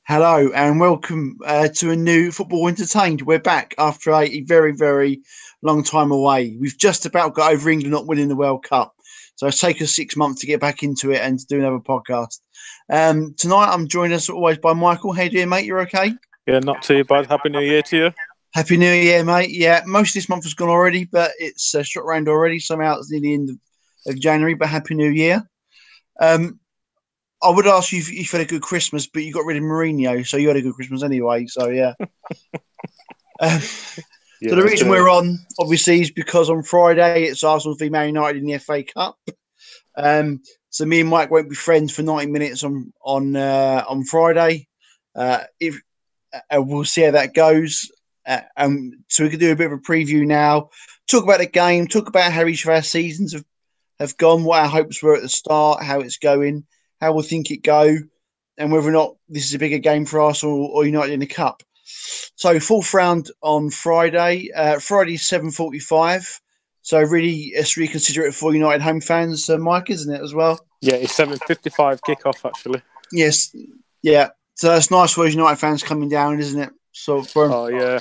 Hello and welcome to a new Football Entertained. We're back after a very, very long time away. We've just about got over England not winning the World Cup. So it's taken us 6 months to get back into it and to do another podcast. Tonight I'm joined as always by Michael. How you doing, mate? You're okay? Yeah, not too bad. Happy New Year to you. Happy New Year, mate. Yeah, most of this month has gone already, but it's shot round already. Somehow it's near the end of January, but Happy New Year. I would ask you if you've had a good Christmas, but you got rid of Mourinho, so you had a good Christmas anyway. So, yeah. So the reason we're on, obviously, is because on Friday it's Arsenal v Man United in the FA Cup. So me and Mike won't be friends for 90 minutes on Friday. We'll see how that goes. So we can do a bit of a preview now, talk about the game, talk about how each of our seasons have gone, what our hopes were at the start, how it's going, how we'll think it go, and whether or not this is a bigger game for Arsenal or United in the Cup. So fourth round on Friday. Friday 7:45. So really, it's really considerate for United home fans, Mike, isn't it as well? Yeah, it's 7:55 kickoff actually. Yes, yeah. So that's nice for United fans coming down, isn't it? So for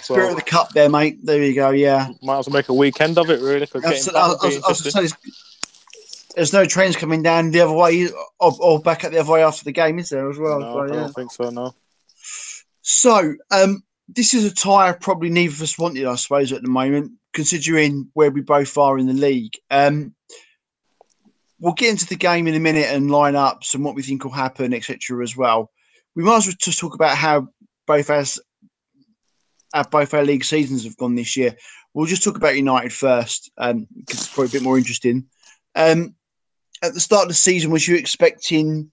spirit of the cup, there, mate. There you go. Yeah, might as well make a weekend of it, really. There's no trains coming down the other way or back at the other way after the game, is there as well? No, I don't think so. No. So this is a tie probably neither of us wanted, I suppose, at the moment, considering where we both are in the league. We'll get into the game in a minute and line ups and what we think will happen, etc. as well. We might as well just talk about how both our league seasons have gone this year. We'll just talk about United first, because it's probably a bit more interesting. At the start of the season, was you expecting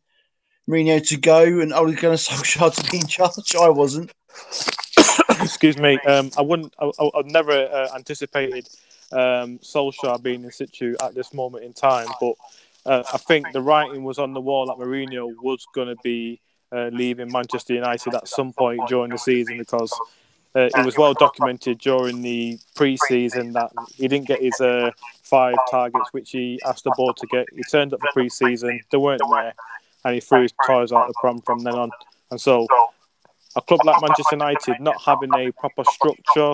Mourinho to go and Ole Gunnar Solskjaer to be in charge? I wasn't. Excuse me. I've never anticipated Solskjaer being in situ at this moment in time, but I think the writing was on the wall that Mourinho was going to be leaving Manchester United at some point during the season, because it was well documented during the pre-season that he didn't get his 5 targets which he asked the board to get. He turned up for pre-season, they weren't there, and he threw his toys out the pram from then on. And so a club like Manchester United not having a proper structure,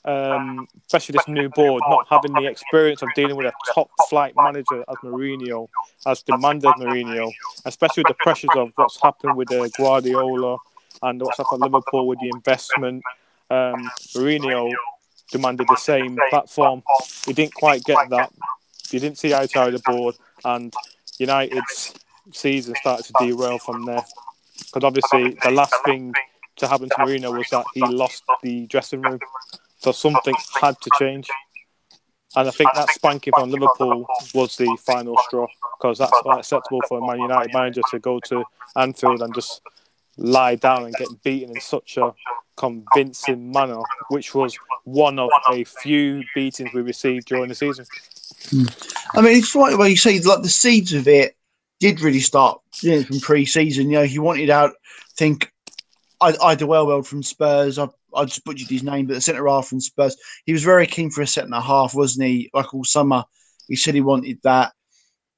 especially this new board, not having the experience of dealing with a top-flight manager as Mourinho, as demanded Mourinho, especially with the pressures of what's happened with Guardiola and what's happened at Liverpool with the investment. Mourinho demanded the same platform. He didn't quite get that. He didn't see eye to eye with the board, and United's season started to derail from there. Because obviously the last thing to happen to Mourinho was that he lost the dressing room. So something had to change. And I think that spanking from Liverpool was the final straw, because that's unacceptable for a Man United manager to go to Anfield and just lie down and get beaten in such a convincing manner, which was one of a few beatings we received during the season. I mean, it's right the way you say, like the seeds of it did really start from pre-season. You know, he wanted out, I think, Alderweireld from Spurs. I just butchered his name, but the centre half from Spurs. He was very keen for a centre half, wasn't he? Like all summer, he said he wanted that.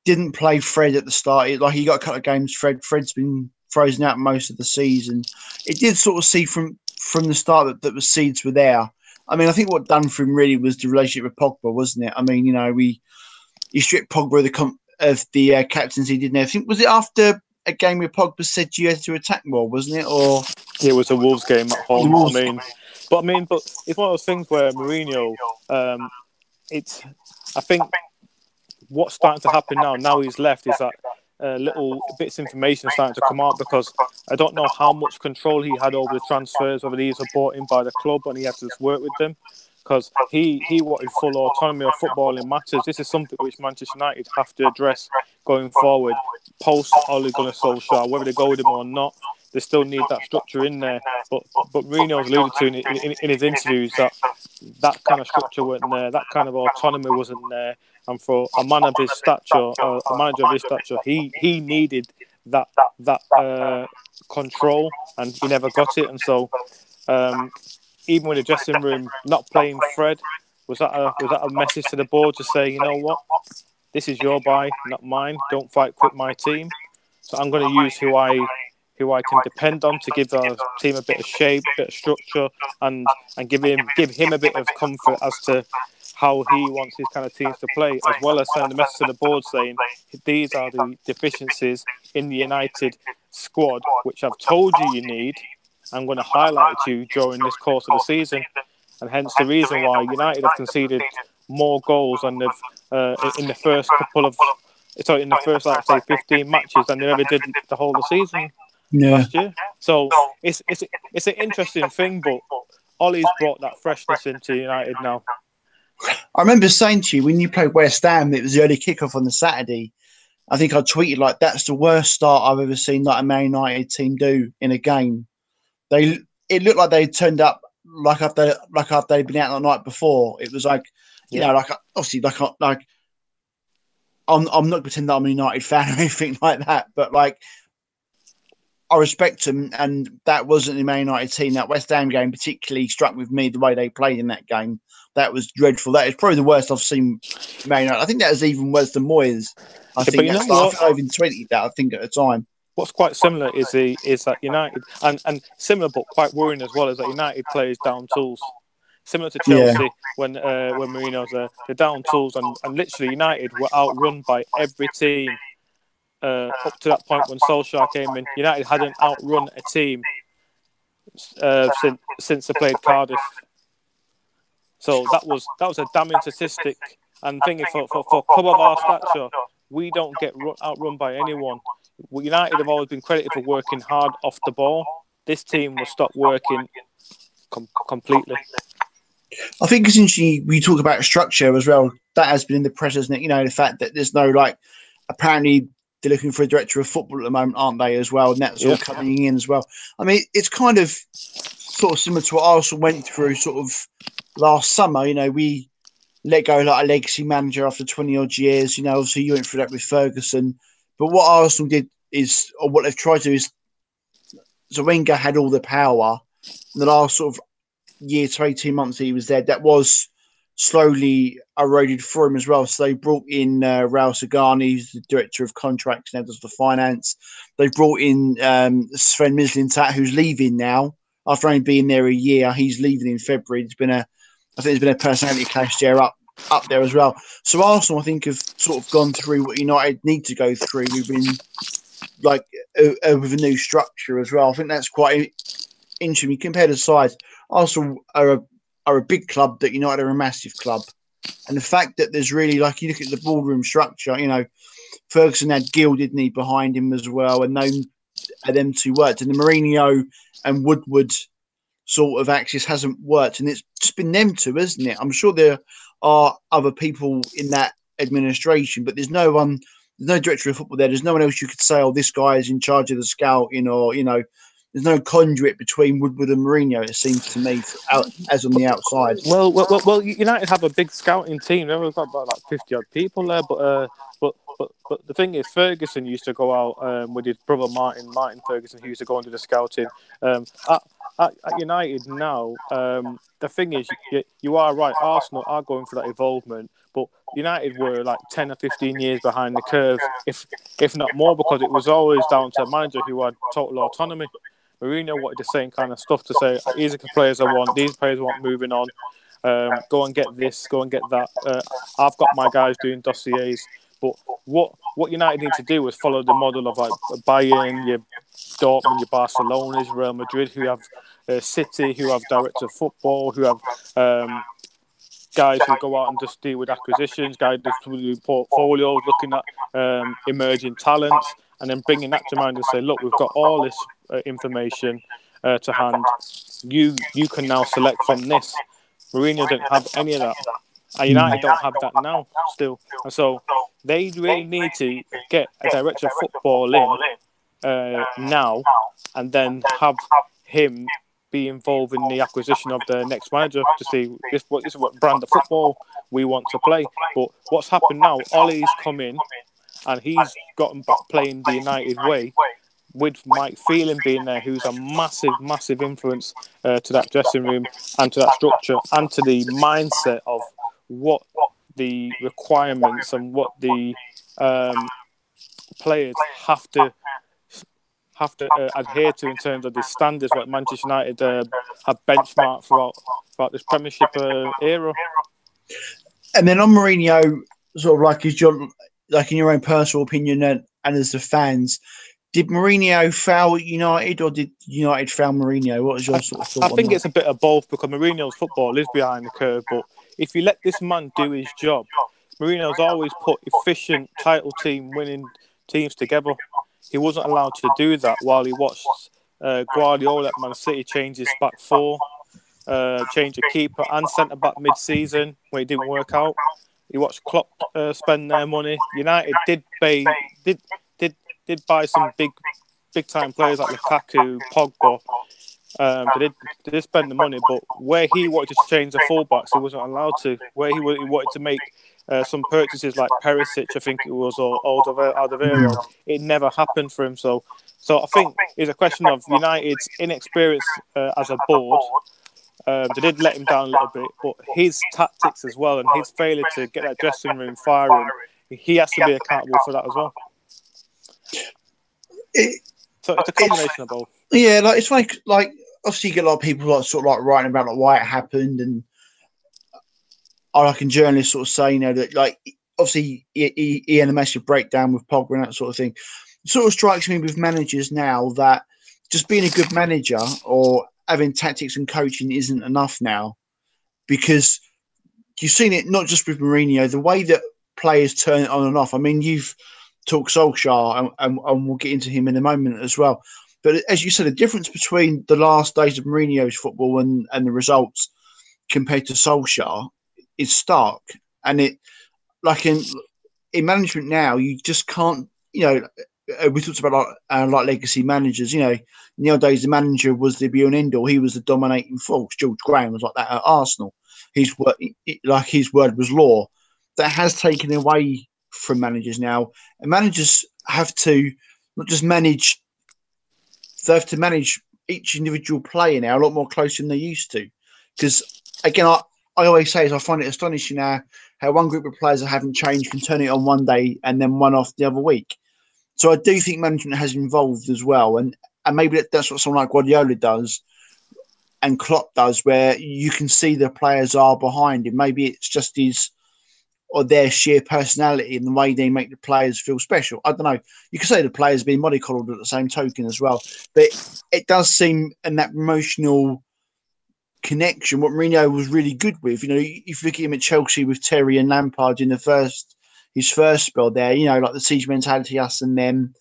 Didn't play Fred at the start. He got a couple of games. Fred's been frozen out most of the season. It did sort of see from the start that the seeds were there. I mean, I think what done for him really was the relationship with Pogba, wasn't it? I mean, you know, he stripped Pogba of the captaincy, didn't he? I think, was it after a game where Pogba said you had to attack more, wasn't it? Or it was a Wolves game at home. But it's one of those things where Mourinho, I think what's starting to happen now he's left is that little bits of information are starting to come out, because I don't know how much control he had over the transfers, whether these were brought in by the club and he had to just work with them, because he wanted full autonomy of footballing matters. This is something which Manchester United have to address going forward, post Ole Gunnar Solskjaer, whether they go with him or not. They still need that structure in there. But Mourinho's alluded to in his interviews that kind of structure wasn't there, that kind of autonomy wasn't there. And for a man of his stature, a manager of his stature, he needed that control, and he never got it. And so, even with the dressing room not playing Fred, was that a message to the board to say, you know what, this is your buy, not mine. Don't fight with my team. So I'm going to use who who I can depend on to give our team a bit of shape, a bit of structure, and give him a bit of comfort as to how he wants his kind of teams to play, as well as sending the message to the board saying these are the deficiencies in the United squad which I've told you need. I'm going to highlight it to you during this course of the season, and hence the reason why United have conceded more goals than they've in the first in the first, like say, 15 matches than they ever did the whole of the season last year. So it's an interesting thing, but Ollie's brought that freshness into United now. I remember saying to you when you played West Ham, it was the early kickoff on the Saturday. I think I tweeted like that's the worst start I've ever seen like a Man United team do in a game. It looked like they turned up like after they'd been out the night before. It was like you know, like obviously like I'm not pretending that I'm a United fan or anything like that, but like I respect them, and that wasn't the Man United team. That West Ham game particularly struck with me the way they played in that game. That was dreadful. That is probably the worst I've seen Man United. I think that was even worse than Moyes. I think I've even tweeted that. I think at the time. What's quite similar is that United and similar but quite worrying as well is that United plays down tools. Similar to Chelsea when Mourinho's there, they're down tools and literally United were outrun by every team up to that point when Solskjaer came in. United hadn't outrun a team since they played Cardiff. So that was a damning statistic. And thinking for a club of our stature, we don't get outrun by anyone. United have always been credited for working hard off the ball. This team will stop working completely. I think essentially we talk about structure as well. That has been in the press, isn't it? You know, the fact that there's no apparently they're looking for a director of football at the moment, aren't they, as well? And that's all coming in as well. I mean, it's kind of sort of similar to what Arsenal went through sort of last summer. You know, we let go like a legacy manager after 20 odd years. You know, obviously you went through that with Ferguson. But what Arsenal did is, or what they've tried to do is, so Wenger had all the power. In the last sort of year to 18 months he was there, that was slowly eroded for him as well. So they brought in Raul Sagani, who's the director of contracts, now does the finance. They've brought in Sven Mislintat, who's leaving now after only being there a year. He's leaving in February. I think there's been a personality clash there up there as well. So Arsenal, I think, have sort of gone through what United need to go through. We've been with a new structure as well. I think that's quite interesting. You compare the size. Arsenal are a big club, that United are a massive club. And the fact that there's really, you look at the boardroom structure, you know, Ferguson had Gill, didn't he, behind him as well, and them two worked. And the Mourinho and Woodward sort of axis hasn't worked, and it's just been them two, isn't it? I'm sure there are other people in that administration, but there's no director of football there. There's no one else you could say, oh, this guy is in charge of the scouting, or, you know, there's no conduit between Woodward and Mourinho, it seems to me, as on the outside. Well, United have a big scouting team. They've got about 50 odd people there, but the thing is, Ferguson used to go out with his brother Martin Ferguson, who used to go and do the scouting. At United now, the thing is, you are right. Arsenal are going through that involvement, but United were 10 or 15 years behind the curve, if not more, because it was always down to a manager who had total autonomy. Mourinho wanted the same kind of stuff to say, these are the players I want, these players I want moving on, go and get this, go and get that. I've got my guys doing dossiers. But what United need to do is follow the model of Bayern, your Dortmund, your Barcelona, your Real Madrid, who have City, who have director of football, who have guys who go out and just deal with acquisitions, guys who do portfolios, looking at emerging talents, and then bringing that to mind and say, look, we've got all this information to hand. You can now select from this. Mourinho didn't have any of that. And United don't have that now still. And so they really need to get a director of football in now, and then have him be involved in the acquisition of the next manager to see this is what brand of football we want to play. But what's happened now, Ollie's come in and he's gotten back playing the United way, with Mike Phelan being there, who's a massive, massive influence to that dressing room and to that structure and to the mindset of what the requirements and what the players have have to adhere to in terms of the standards what Manchester United have benchmarked throughout this Premiership era. And then on Mourinho, sort of like in your own personal opinion and as the fans, did Mourinho fail at United or did United fail Mourinho? What was your sort of thought on that? I think it's a bit of both because Mourinho's football is behind the curve. But if you let this man do his job, Mourinho's always put efficient title team winning teams together. He wasn't allowed to do that while he watched Guardiola at Man City change his back four, change a keeper and centre back mid-season when it didn't work out. He watched Klopp spend their money. United did buy some big time players like Lukaku, Pogba. They did spend the money, but where he wanted to change the fullbacks, he wasn't allowed to. Where he wanted to make some purchases like Perisic, I think it was, or Alderweireld, it never happened for him. So I think it's a question of United's inexperience as a board. They did let him down a little bit, but his tactics as well and his failure to get that dressing room firing, he has to be accountable for that as well. So it's a combination of both. Yeah, it's like obviously you get a lot of people writing about why it happened, and I can journalists sort of say that obviously he had a massive breakdown with Pogba and that sort of thing. It sort of strikes me with managers now that just being a good manager or having tactics and coaching isn't enough now, because you've seen it not just with Mourinho, the way that players turn it on and off. I mean, you've talked Solskjaer, and we'll get into him in a moment as well. But as you said, the difference between the last days of Mourinho's football and the results compared to Solskjaer is stark. And it, like in management now, you just can't, we talked about like legacy managers, in the old days, the manager was the be and end all. He was the dominating force. George Graham was like that at Arsenal. His word was law. That has taken away from managers now. And managers have to not just manage, they have to manage each individual player now a lot more closely than they used to. Because, again, I always say, I find it astonishing now how one group of players that haven't changed can turn it on one day and then one off the other week. So I do think management has evolved as well. And maybe that's what someone like Guardiola does and Klopp does, where you can see the players are behind him. Maybe it's just their sheer personality and the way they make the players feel special. I don't know. You could say the players being mollycoddled at the same token as well. But it does seem, in that emotional connection, what Mourinho was really good with. If you look at him at Chelsea with Terry and Lampard in his first spell there, like the siege mentality, us and them,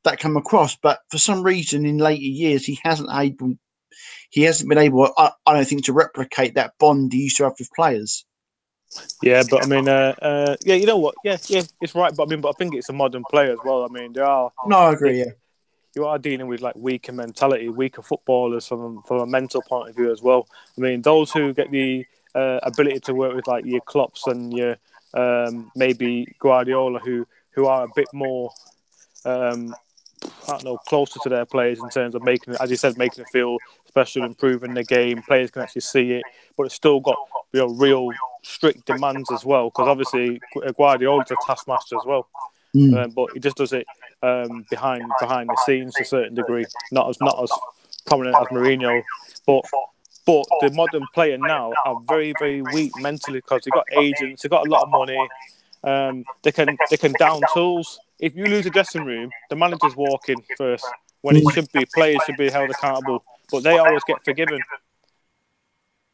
that come across. But for some reason, in later years, he hasn't been able, I don't think, to replicate that bond he used to have with players. Yeah, but I mean, you know what? Yeah, it's right. But I think it's a modern player as well. I mean, there are. No, I agree. Yeah, you are dealing with weaker mentality, weaker footballers from a mental point of view as well. I mean, those who get the ability to work with your Klopps and your maybe Guardiola, who are a bit more, closer to their players in terms of making it, as you said, making it feel special, improving the game. Players can actually see it, but it's still got real strict demands as well. Because obviously Guardiola's a taskmaster as well, but he just does it behind the scenes to a certain degree, not as prominent as Mourinho. But the modern player now are very, very weak mentally because they've got agents, they've got a lot of money. They can down tools. If you lose a dressing room, the manager's walking first when it should be. Players should be held accountable, but they always get forgiven.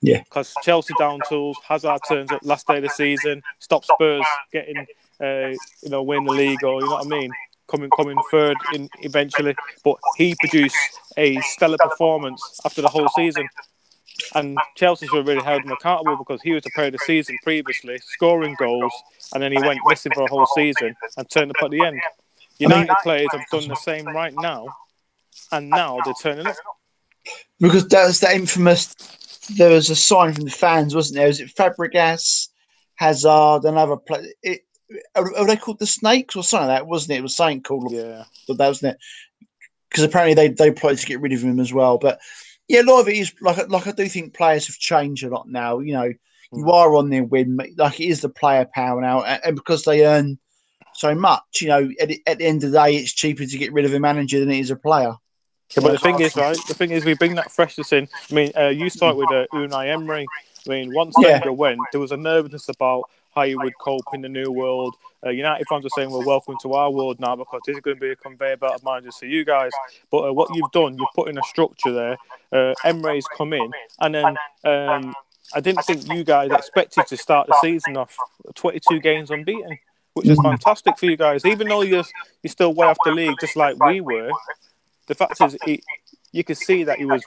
Yeah. Because Chelsea down tools, Hazard turns up last day of the season, stops Spurs getting, win the league, or you know what I mean, coming third in eventually. But he produced a stellar performance after the whole season. And Chelsea should have really held him accountable because he was the player of the season previously, scoring goals, and then he went missing for a whole season and turned up at the end. United players have done the same right now, and now they're turning up. Because that was the infamous, there was a sign from the fans, wasn't there? Was it Fabregas, Hazard, another player? Are they called the Snakes or something like that, wasn't it? It was something called that, wasn't it? Because apparently they plotted to get rid of him as well. But yeah, a lot of it is like I do think players have changed a lot now. You are on their win. Like, it is the player power now, and because they earn so much. At the end of the day, it's cheaper to get rid of a manager than it is a player. Yeah, but the thing is, right? The thing is, we bring that freshness in. I mean, you start with Unai Emery. I mean, once Wenger went, there was a nervousness about how you would cope in the new world. United fans are saying, "Well, welcome to our world now because this is going to be a conveyor belt of managers for you guys." But what you've done, you've put in a structure there. Emery's come in, and then I didn't think you guys expected to start the season off 22 games unbeaten, which is fantastic for you guys. Even though you're still way off the league, just like we were. The fact is, you could see that he was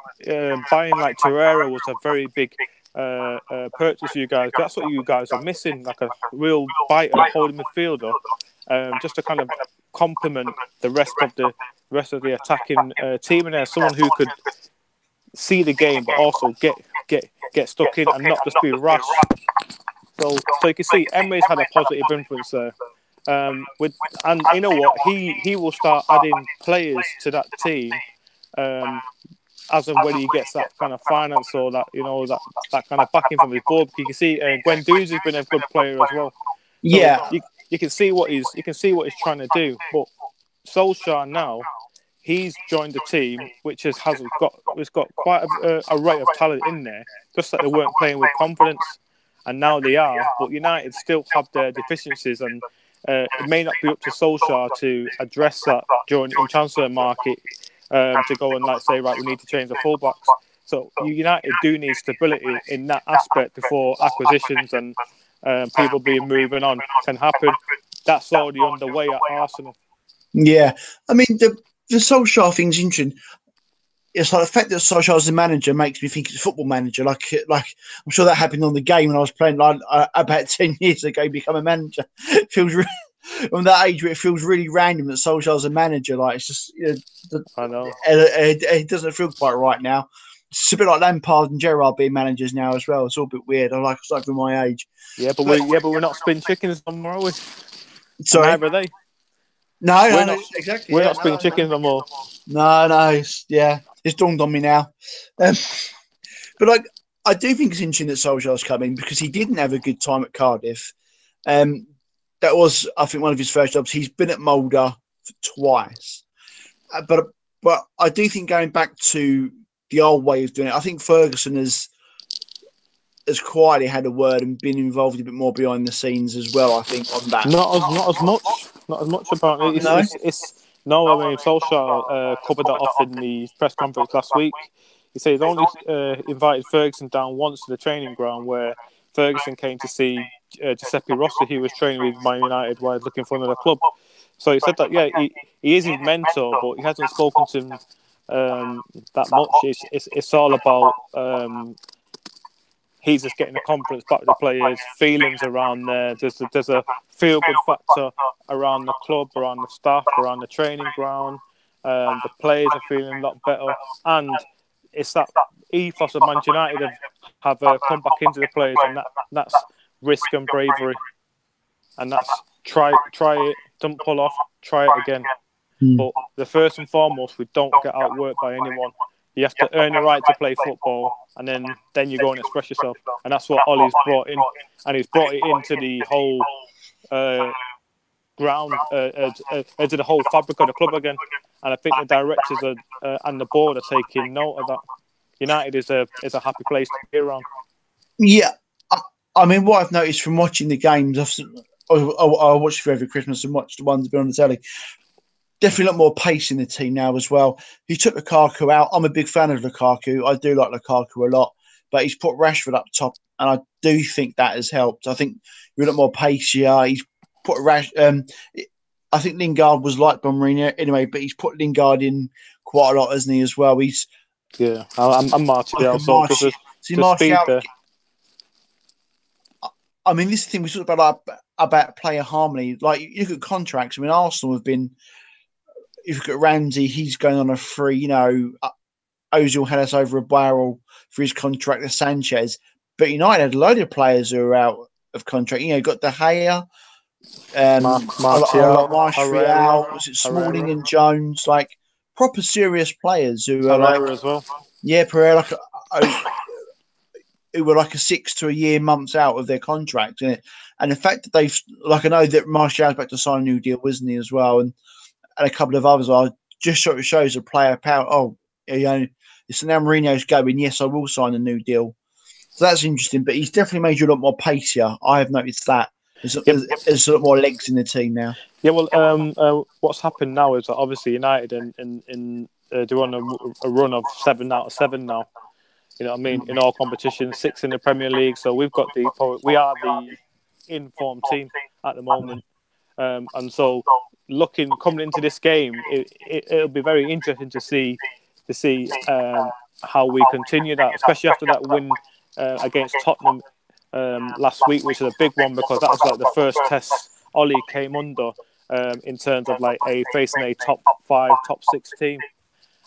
buying like Torreira was a very big purchase for you guys. That's what you guys are missing, like a real biter, holding midfielder, just to kind of complement the rest of the attacking team in there. Someone who could see the game, but also get stuck in and not just be rash. So you can see Emery's had a positive influence there. And you know what, he will start adding players to that team as and when he gets that kind of finance or that that kind of backing from his board. You can see Guendouzi has been a good player as well. So you can see what he's trying to do. But Solskjaer now, he's joined the team which has got quite a array of talent in there, just that they weren't playing with confidence, and now they are. But United still have their deficiencies, and it may not be up to Solskjaer to address that during in transfer market to go and say, right, we need to change the fullbacks. So United do need stability in that aspect before acquisitions and people being moving on can happen. That's already underway at Arsenal. Yeah, I mean the Solskjaer thing's interesting. It's like the fact that Solskjaer as a manager makes me think it's a football manager. Like I'm sure that happened on the game when I was playing about 10 years ago. Become a manager. It feels really, from that age where it feels really random that Solskjaer's a manager. Like it's just I know it doesn't feel quite right now. It's a bit like Lampard and Gerrard being managers now as well. It's all a bit weird. I like for my age. Yeah, but we're not spin chickens anymore, are we? Sorry, neither are they. No, exactly. We're not spin chickens anymore. No, it's dawned on me now. But I do think it's interesting that Solskjaer's coming because he didn't have a good time at Cardiff. That was, I think, one of his first jobs. He's been at Mulder twice, but I do think going back to the old way of doing it, I think Ferguson has quietly had a word and been involved a bit more behind the scenes as well. I think on that. Not as much apparently. No, I mean Solskjaer covered that off in the press conference last week. He said he's only invited Ferguson down once to the training ground where Ferguson came to see Giuseppe Rossi, who was training with Man United while looking for another club. So he said that he is his mentor, but he hasn't spoken to him that much. It's all about he's just getting the confidence back to the players, feelings around there. There's a feel-good factor around the club, around the staff, around the training ground. The players are feeling a lot better, and it's that ethos of Man United have come back into the players, and that's risk and bravery, and that's try it, don't pull off, try it again. But the first and foremost, we don't get outworked by anyone. You have to earn the right to play football, and then you go and express yourself. And that's what Ollie's brought in, and he's brought it into the whole ground, into the whole fabric of the club again. And I think the directors and the board are taking note of that. United is a happy place to be around. Yeah, I mean, what I've noticed from watching the games, I watch through every Christmas and watch the ones that be on the telly. Definitely a lot more pace in the team now as well. He took Lukaku out. I'm a big fan of Lukaku. I do like Lukaku a lot, but he's put Rashford up top, and I do think that has helped. I think you're a lot more pacier. He's put I think Lingard was like Mourinho anyway, but he's put Lingard in quite a lot, hasn't he, as well? I'm Martial. So Martial. I mean, this thing we talked about player harmony. Like, you look at contracts. I mean, Arsenal have been. If you look at Ramsey, he's going on a free. Ozil had us over a barrel for his contract with Sanchez. But United had a load of players who are out of contract. You got De Gea, Martial, Smalling and Jones, like proper serious players who are Pereira as well. Yeah, Pereira, who were like a 6 to a year months out of their contract, and the fact that they've like I know that Martial's back to sign a new deal, wasn't he, as well, and a couple of others are just sort of shows a player power. Oh, you know, it's now Mourinho's going. Yes, I will sign a new deal. So that's interesting. But he's definitely made you a lot more pacier. I have noticed that. There's a lot more legs in the team now. Yeah, well, what's happened now is that obviously United they're on a run of 7 out of 7 now. You know what I mean? In all competitions, 6 in the Premier League. So we are the informed team at the moment. And so coming into this game, it'll be very interesting to see how we continue that, especially after that win against Tottenham last week, which is a big one because that was like the first test Ollie came under in terms of like facing a top 5, top 6 team.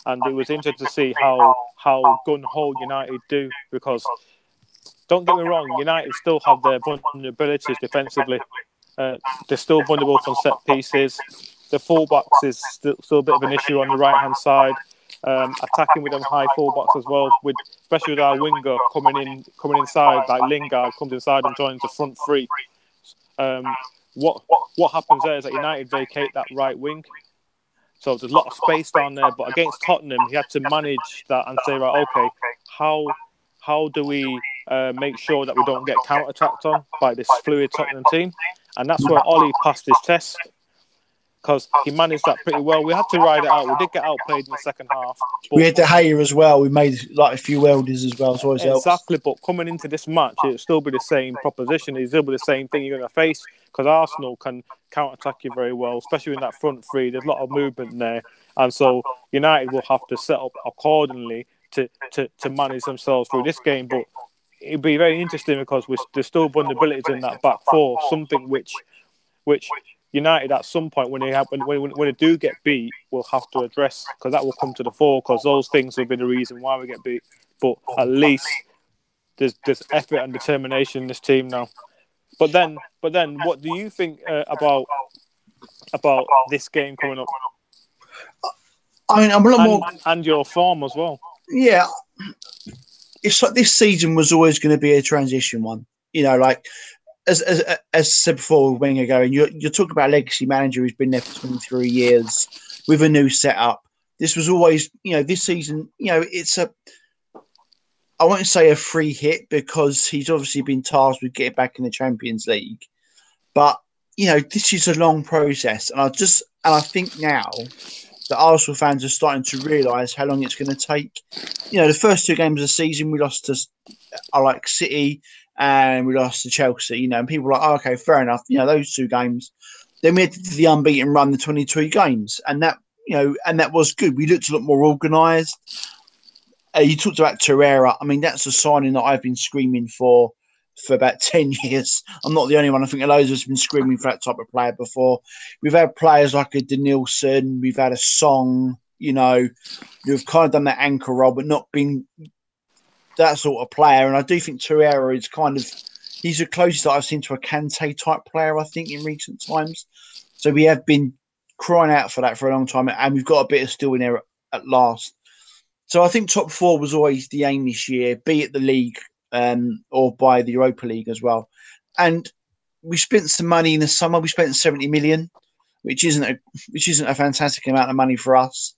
And it was interesting to see how gun-ho United do, because don't get me wrong, United still have their vulnerabilities defensively. They're still vulnerable from set pieces. The fullbacks is still a bit of an issue on the right-hand side. Attacking with them high fullbacks as well, especially with our winger coming inside, like Lingard comes inside and joins the front three. What happens there is that United vacate that right wing. So there's a lot of space down there, but against Tottenham, he had to manage that and say, right, okay, how do we make sure that we don't get counter-attacked on by this fluid Tottenham team? And that's where Ollie passed his test, because he managed that pretty well. We had to ride it out. We did get outplayed in the second half. We had De Gea as well. We made like a few welders as well. So exactly, but coming into this match, it'll still be the same proposition. It'll still be the same thing you're going to face, because Arsenal can counter-attack you very well, especially in that front three. There's a lot of movement there. And so United will have to set up accordingly to manage themselves through this game. But it'll be very interesting because there's still vulnerabilities in that back four, something which United at some point when they do get beat will have to address, because that will come to the fore, because those things will be the reason why we get beat. But at least there's effort and determination in this team now. But then, what do you think about this game coming up? I mean, I'm a lot more, and your form as well. Yeah, it's like this season was always going to be a transition one. You know, like as said before, Wenger going, you're talking about a legacy manager who's been there for 23 years with a new setup. This was always, this season, it's I won't say a free hit, because he's obviously been tasked with getting back in the Champions League. But, this is a long process. And I think now that Arsenal fans are starting to realise how long it's going to take. The first 2 games of the season, we lost to City and we lost to Chelsea, and people were like, oh, okay, fair enough. Those 2 games. Then we had the unbeaten run, the 22 games. And that, and that was good. We looked a lot more organised. You talked about Torreira. I mean, that's a signing that I've been screaming for about 10 years. I'm not the only one. I think loads of us have been screaming for that type of player before. We've had players like a Denilson. We've had a Song, who've kind of done that anchor role, but not been that sort of player. And I do think Torreira is he's the closest that I've seen to a Kante type player, I think, in recent times. So we have been crying out for that for a long time, and we've got a bit of still in there at last. So I think top 4 was always the aim this year, be it the league or by the Europa League as well. And we spent some money in the summer. We spent 70 million, which isn't a fantastic amount of money for us.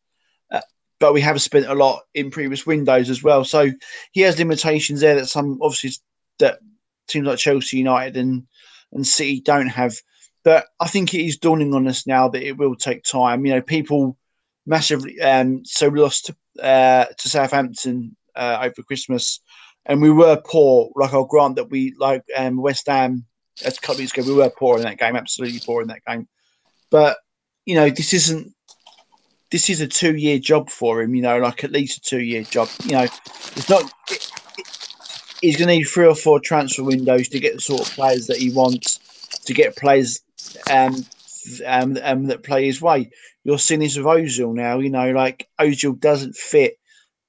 But we have spent a lot in previous windows as well. So he has limitations there that teams like Chelsea, United and City don't have. But I think it is dawning on us now that it will take time. People massively so we lost to Southampton over Christmas, and we were poor. Like, I'll grant that we West Ham a couple of weeks ago, we were poor in that game, absolutely poor in that game. But this is a 2-year job for him. At least a 2-year job. It's not. He's going to need 3 or 4 transfer windows to get the sort of players that he wants, to get players that play his way. You're seeing this with Ozil now. Ozil doesn't fit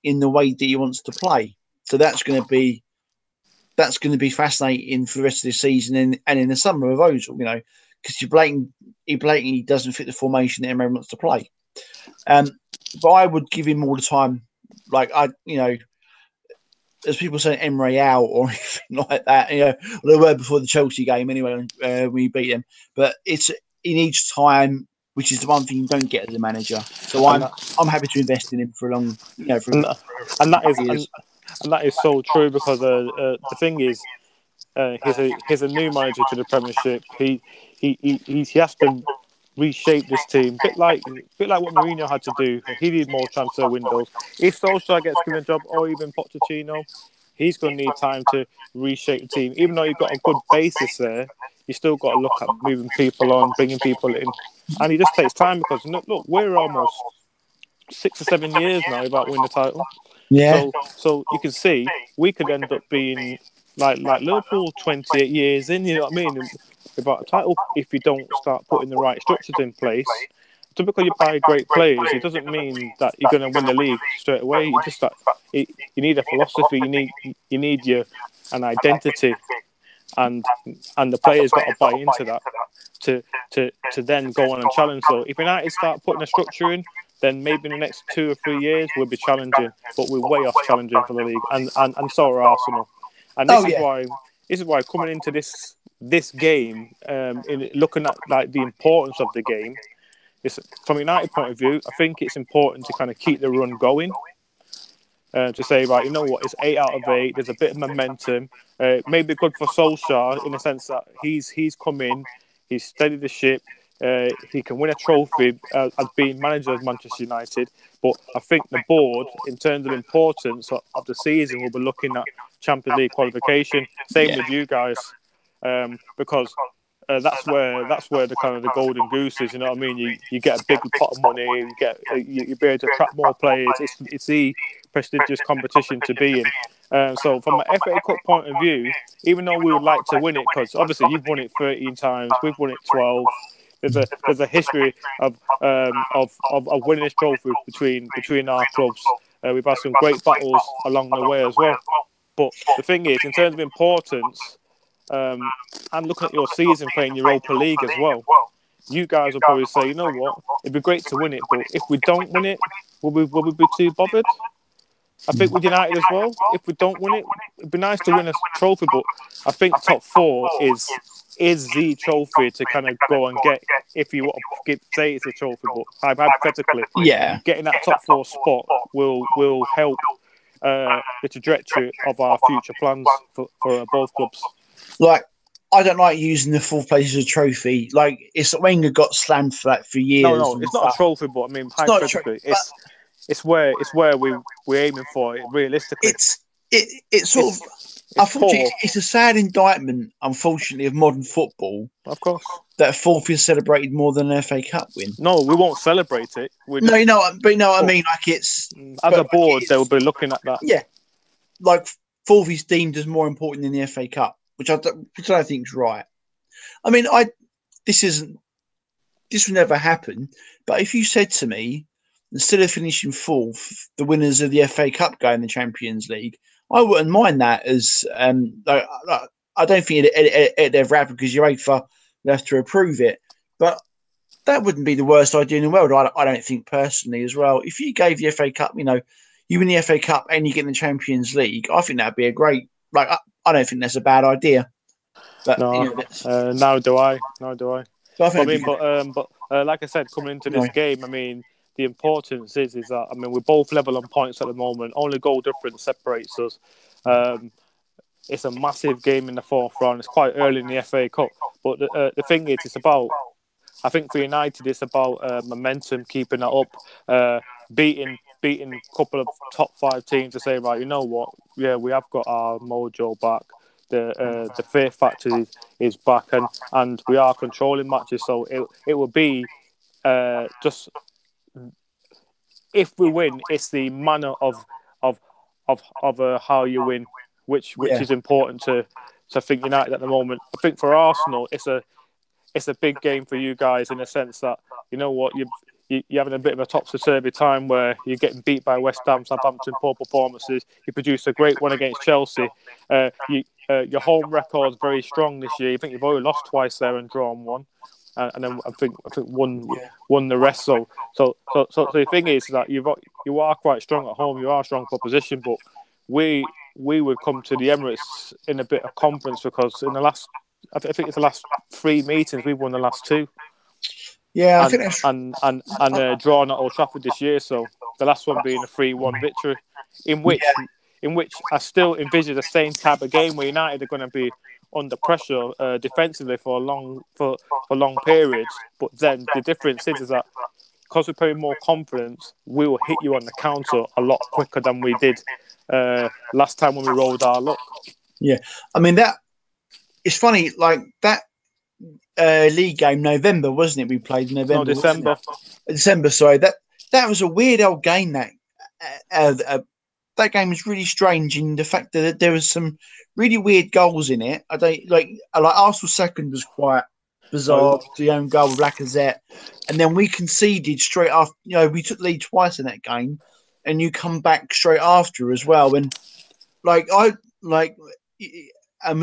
in the way that he wants to play. So that's going to be fascinating for the rest of the season and in the summer of Ozil. Because he blatantly doesn't fit the formation that everyone wants to play. But I would give him all the time. as people say, Emre out or anything like that. They were before the Chelsea game anyway when we beat them. But he needs time, which is the one thing you don't get as a manager. So I'm happy to invest in him for a long, for years. And that is so true because the thing is, he's a new manager to the Premiership. He has to reshape this team, bit like what Mourinho had to do. He needed more transfer windows. If Solskjaer gets given a job, or even Pochettino, he's going to need time to reshape the team. Even though you've got a good basis there, you still got to look at moving people on, bringing people in, and it just takes time because look, we're almost 6 or 7 years now without winning the title. Yeah. So you can see we could end up being like Liverpool 28 years in, you know what I mean, without a title if you don't start putting the right structures in place. Just because you buy great players, it doesn't mean that you're going to win the league straight away. You just you need a philosophy. You need an identity, and the players got to buy into that to then go on and challenge. So if United start putting a structure in, then maybe in the next 2 or 3 years we'll be challenging, but we're way off challenging for the league, and so are Arsenal. And this is why coming into this game, in looking at like the importance of the game, from a United point of view, I think it's important to kind of keep the run going. To say, right, you know what, it's 8 out of 8. There's a bit of momentum. Maybe good for Solskjaer in the sense that he's come in, he's steadied the ship. He can win a trophy as being manager of Manchester United. But I think the board, in terms of importance of the season, will be looking at Champions League qualification. Same with you guys, because that's where the kind of the golden goose is. You know what I mean? You get a big pot of money. You be able to attract more players. It's the prestigious competition to be in. So from an FA Cup point of view, even though we would like to win it, because obviously you've won it 13 times, we've won it 12. There's a history of winning this trophy between our clubs. We've had some great battles along the way as well. But the thing is, in terms of importance, and looking at your season playing Europa League as well, you guys will probably say, you know what, it'd be great to win it, but if we don't win it, will we be too bothered? I think with United as well, if we don't win it, it'd be nice to win a trophy, but I think top 4 is the trophy to kind of go and get, if you want to say it's a trophy, but hypothetically, getting that top 4 spot will help the trajectory of our future plans for both clubs. Like, I don't like using the 4th place as a trophy. Like, it's Wenger got slammed for that for years. No, it's not a trophy, but I mean, hypothetically, it's where we're aiming for it realistically. It's sort of. Unfortunately, it's a sad indictment, unfortunately, of modern football. Of course, that 4th is celebrated more than an FA Cup win. No, we won't celebrate it. But you know what I mean. Like, it's as a board, they will be looking at that. Yeah, like 4th is deemed as more important than the FA Cup, which I don't think is right. I mean, this would never happen. But if you said to me, instead of finishing 4th, the winners of the FA Cup go in the Champions League, I wouldn't mind that. As I don't think it'd ever happen because UEFA would have to approve it. But that wouldn't be the worst idea in the world. I don't think personally as well. If you gave the FA Cup, you win the FA Cup and you get in the Champions League, I think that'd be a great. Like, I don't think that's a bad idea. But now do I. But like I said, coming into this game, I mean, the importance is that, I mean, we're both level on points at the moment. Only goal difference separates us. It's a massive game in the 4th round. It's quite early in the FA Cup. But the thing is, it's about, I think for United, it's about momentum, keeping that up, beating a couple of top 5 teams to say, right, you know what? Yeah, we have got our mojo back. The fear factor is back, and we are controlling matches. So it will be just. If we win, it's the manner of how you win, which is important to think United at the moment. I think for Arsenal, it's a big game for you guys in the sense that, you know what, you're having a bit of a topsy-turvy time where you're getting beat by West Ham, Southampton, poor performances. You produced a great one against Chelsea. Your home record's very strong this year. I think you've only lost twice there and drawn one. And then I think won the rest. So the thing is that you are quite strong at home. You are a strong proposition, but we we would come to the Emirates in a bit of confidence because in the last, I think it's the last 3 meetings, we've won the last 2. Yeah, I and think that's drawn at Old Trafford this year. So the last one being a 3-1 victory, in which I still envisage the same type of game where United are going to be under pressure defensively for long periods. But then the difference is that because we're putting more confidence, we will hit you on the counter a lot quicker than we did last time when we rolled our luck. Yeah, I mean that. It's funny, like that league game, November, wasn't it? We played November. No, December. December, sorry. That was a weird old game. That game was really strange in the fact that there was some really weird goals in it. I don't like Arsenal's second was quite bizarre. The own goal with Lacazette, and then we conceded straight after. You know, we took the lead twice in that game, and you come back straight after as well. And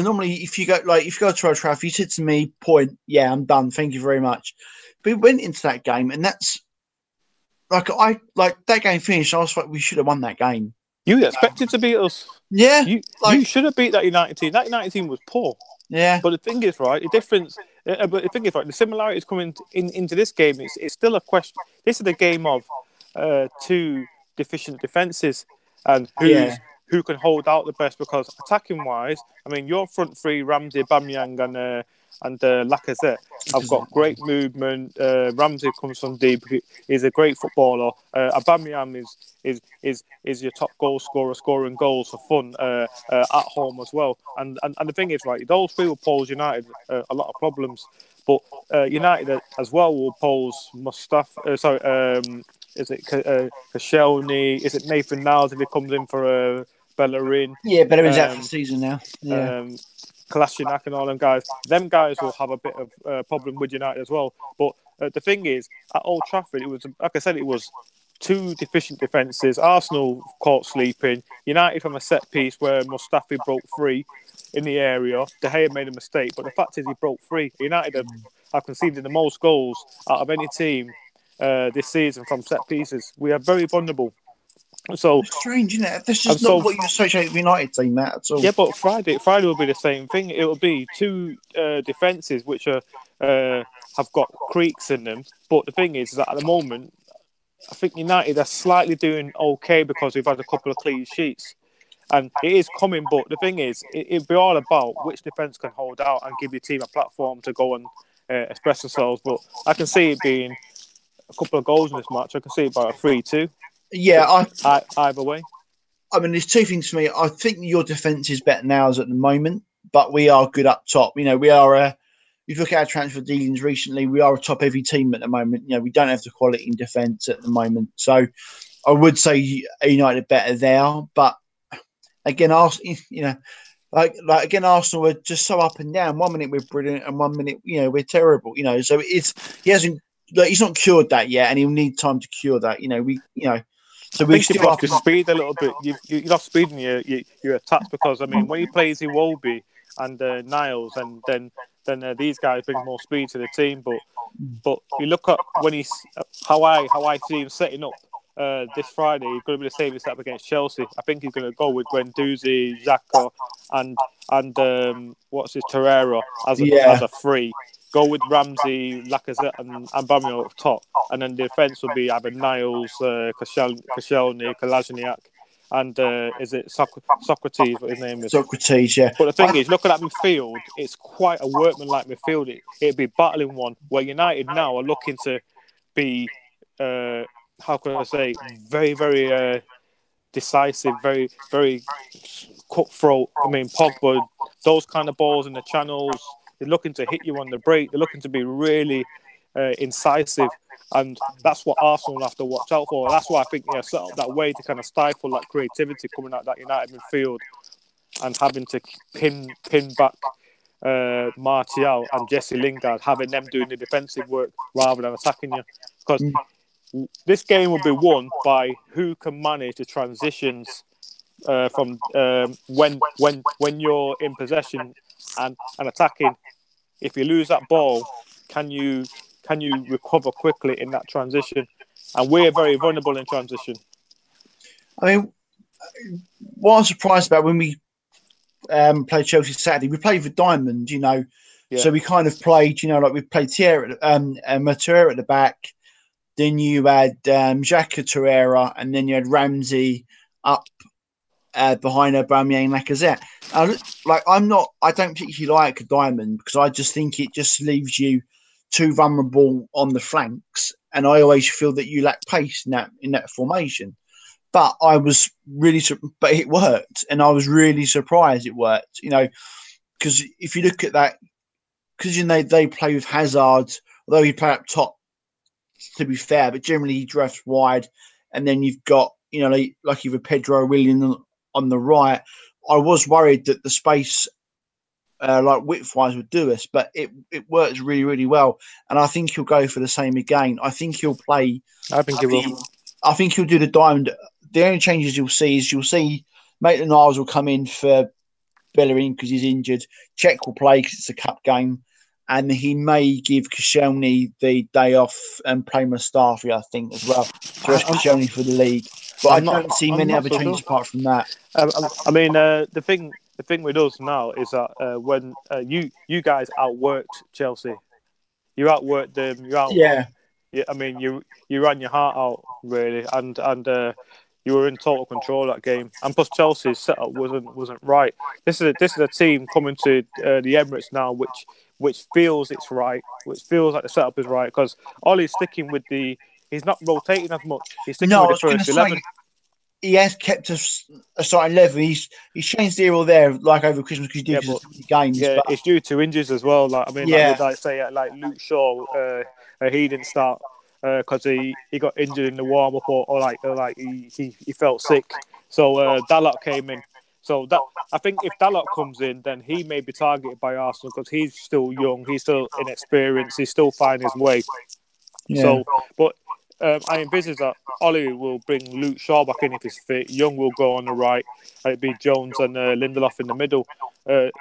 normally if you go to Old Trafford, you said to me, "Point, yeah, I'm done. Thank you very much." But we went into that game, and that's that game finished. I was like, we should have won that game. You expected to beat us. Yeah. You should have beat that United team. That United team was poor. Yeah. But the thing is, right, the similarities coming into this game, it's still a question. This is a game of 2 deficient defences and who can hold out the best, because attacking-wise, I mean, your front 3, Ramsey, Aubameyang and Lacazette, have got great movement. Ramsey comes from deep. He's a great footballer. Aubameyang is your top goal scorer, scoring goals for fun at home as well. And the thing is, right, those 3 will pose United a lot of problems. But United as well will pose is it Koscielny? Is it Nathan Niles if he comes in for Bellerin? Yeah, Bellerin's out for the season now. Yeah. Kolasinac and all them guys. Them guys will have a bit of problem with United as well. But the thing is, at Old Trafford, it was, like I said, it was 2 deficient defences. Arsenal caught sleeping. United from a set piece where Mustafi broke free in the area. De Gea made a mistake, but the fact is he broke free. United have conceded the most goals out of any team this season from set pieces. We are very vulnerable. So it's strange, isn't it? This is not what you associate with United team, Matt, at all. Yeah, but Friday will be the same thing. It will be 2 defences which are have got creaks in them. But the thing is that at the moment, I think United are slightly doing okay because we've had a couple of clean sheets. And it is coming, but the thing is, it'll be all about which defence can hold out and give your team a platform to go and express themselves. But I can see it being a couple of goals in this match. I can see it by a 3-2. Yeah, either way. I mean, there's 2 things for me. I think your defence is better than ours at the moment, but we are good up top. You know, we are if you look at our transfer dealings recently, we are a top-heavy team at the moment. You know, we don't have the quality in defence at the moment. So I would say United are better there. But again, Arsenal, Arsenal are just so up and down. 1 minute we're brilliant and 1 minute, we're terrible. So he's not cured that yet, and he'll need time to cure that. So we still lost your speed a little bit. You lost speed in your attacks because I mean when he plays Iwobi and Niles, and then these guys bring more speed to the team. But you look at when he's how I see him setting up this Friday. He's going to be the same as up against Chelsea. I think he's going to go with Guendouzi, Xhaka, and what's his Torreira as a free. Go with Ramsey, Lacazette, and Aubameyang up top, and then the defence will be either Niles, Koscielny, Kolasinac, and is it Socrates? What his name is? Socrates, yeah. But the thing is, look at that midfield. It's quite a workman-like midfield. It'd be battling one. Where United now are looking to be, how can I say, very, very decisive, very, very cutthroat. I mean, Pogba, those kind of balls in the channels. They're looking to hit you on the break. They're looking to be really incisive. And that's what Arsenal have to watch out for. That's why I think set up that way to kind of stifle that creativity coming out that United midfield and having to pin back Martial and Jesse Lingard, having them doing the defensive work rather than attacking you. Because this game will be won by who can manage the transitions from when you're in possession and attacking. If you lose that ball, can you recover quickly in that transition? And we're very vulnerable in transition. I mean, what I'm surprised about when we played Chelsea Saturday, we played with Diamond, so we kind of played, like we played Matera at the back. Then you had Xhaka, Torreira, and then you had Ramsey up behind Aubameyang and Lacazette. I don't particularly like Diamond because I just think it just leaves you too vulnerable on the flanks, and I always feel that you lack pace in that formation. But but it worked, and I was really surprised it worked. Because if you look at that, because they play with Hazard, although he play up top, to be fair, but generally he drafts wide, and then you've got like either Pedro or William on the right. I was worried that the space, like width-wise, would do us, but it works really, really well, and I think he'll go for the same again. I think he'll play. I think he will. I think he'll do the Diamond. The only changes you'll see Maitland-Niles will come in for Bellerin because he's injured. Czech will play because it's a cup game. And he may give Koscielny the day off and play Mustafi, I think, as well. So that's Koscielny for the league. But I don't see many other changes apart from that. The thing with us now is that when you guys outworked Chelsea, you outworked them. You ran your heart out really, and you were in total control of that game. And plus, Chelsea's setup wasn't right. This is a team coming to the Emirates now, which feels it's right, which feels like the setup is right, because Ollie's sticking with he's not rotating as much. He's sticking with the first 11. He has kept a starting 11. He's changed here or there, like over Christmas, because he did games. Yeah, but it's due to injuries as well. Like Luke Shaw, he didn't start because he got injured in the warm up, or he felt sick. So Dalot came in. So I think if Dalot comes in, then he may be targeted by Arsenal because he's still young, he's still inexperienced, he's still finding his way. Yeah. So, but I envisage that Ollie will bring Luke Shaw back in if he's fit. Young will go on the right. It'd be Jones and Lindelof in the middle as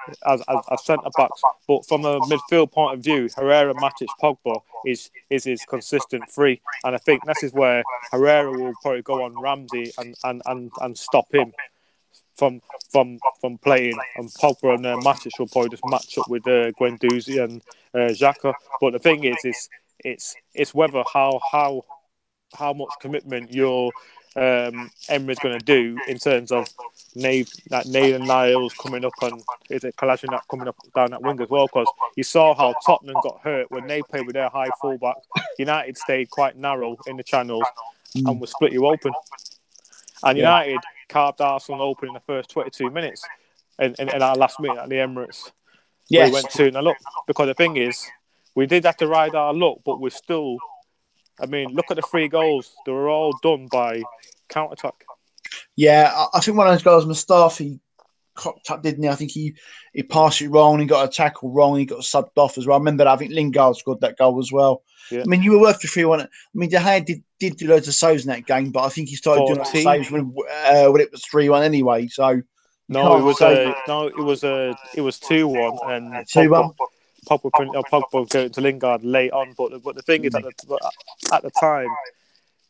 centre backs. But from a midfield point of view, Herrera, Matic, Pogba is his consistent three, and I think this is where Herrera will probably go on Ramsey and stop him from playing, and Pogba and Matic will probably just match up with Guendouzi and Xhaka. But the thing is it's whether how much commitment your Emery's going to do in terms of Nathan Niles coming up, and is it Kolasinac coming up down that wing as well? Because you saw how Tottenham got hurt when they played with their high fullback. United stayed quite narrow in the channels and would split you open. And United carved Arsenal open in the first 22 minutes in our last minute at the Emirates. Yes. We went 2-0 up. Because the thing is, we did have to ride our luck, but we're still... I mean, look at the 3 goals. They were all done by counter-attack. Yeah, I think one of those goals, Mustafi cocked up, didn't he? I think he passed it wrong, he got a tackle wrong, he got subbed off as well. I remember that. I think Lingard scored that goal as well. Yeah. I mean, you were worth the 3-1. I mean, De Gea did do loads of saves in that game, but I think he started doing saves when it was 3-1 anyway. So it was 2-1 and 2-1. Pogba going to Lingard late on, but the thing is, at the time,